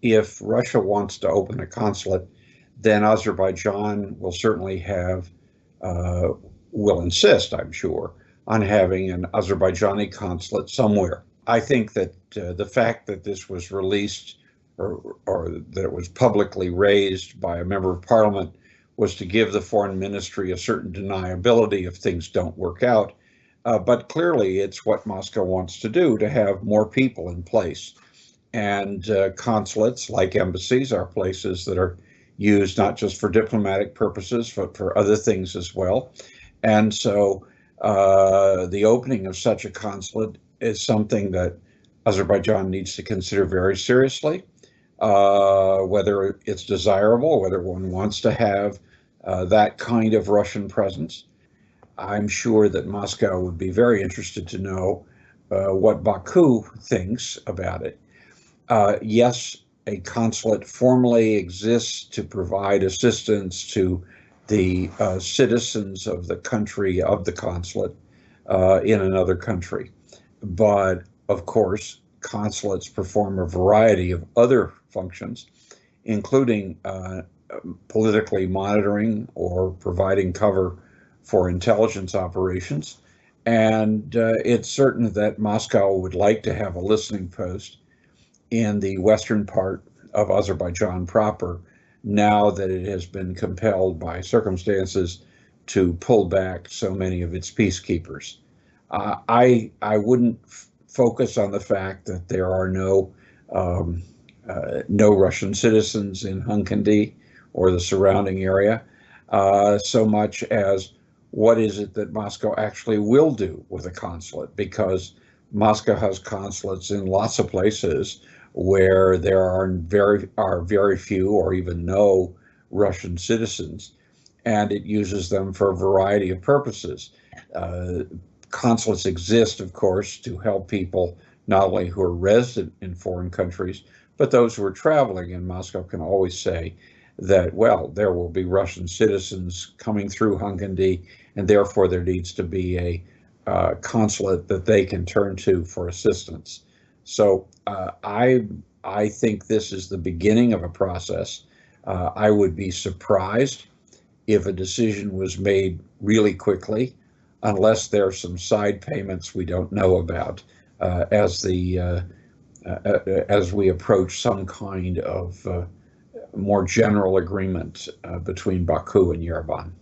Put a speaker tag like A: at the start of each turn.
A: if Russia wants to open a consulate, then Azerbaijan will certainly have, uh, will insist, I'm sure, on having an Azerbaijani consulate somewhere. I think that the fact that this was released or that it was publicly raised by a member of parliament was to give the foreign ministry a certain deniability if things don't work out. But clearly, it's what Moscow wants to do to have more people in place. And consulates, like embassies, are places that are used not just for diplomatic purposes, but for other things as well. And so the opening of such a consulate is something that Azerbaijan needs to consider very seriously, whether it's desirable, whether one wants to have that kind of Russian presence. I'm sure that Moscow would be very interested to know what Baku thinks about it. Yes, a consulate formally exists to provide assistance to the citizens of the country of the consulate in another country. But of course, consulates perform a variety of other functions, including politically monitoring or providing cover for intelligence operations. And it's certain that Moscow would like to have a listening post in the western part of Azerbaijan proper, now that it has been compelled by circumstances to pull back so many of its peacekeepers. I wouldn't focus on the fact that there are um, no Russian citizens in Hunkindy or the surrounding area, so much as what is it that Moscow actually will do with a consulate, because Moscow has consulates in lots of places where there are very few or even no Russian citizens, and it uses them for a variety of purposes. Uh, Consulates exist, of course, to help people not only who are resident in foreign countries, but those who are traveling. And Moscow can always say that, well, there will be Russian citizens coming through Hunkindy, and therefore there needs to be a consulate that they can turn to for assistance. So I think this is the beginning of a process. I would be surprised if a decision was made really quickly, unless there are some side payments we don't know about as we approach some kind of more general agreement between Baku and Yerevan.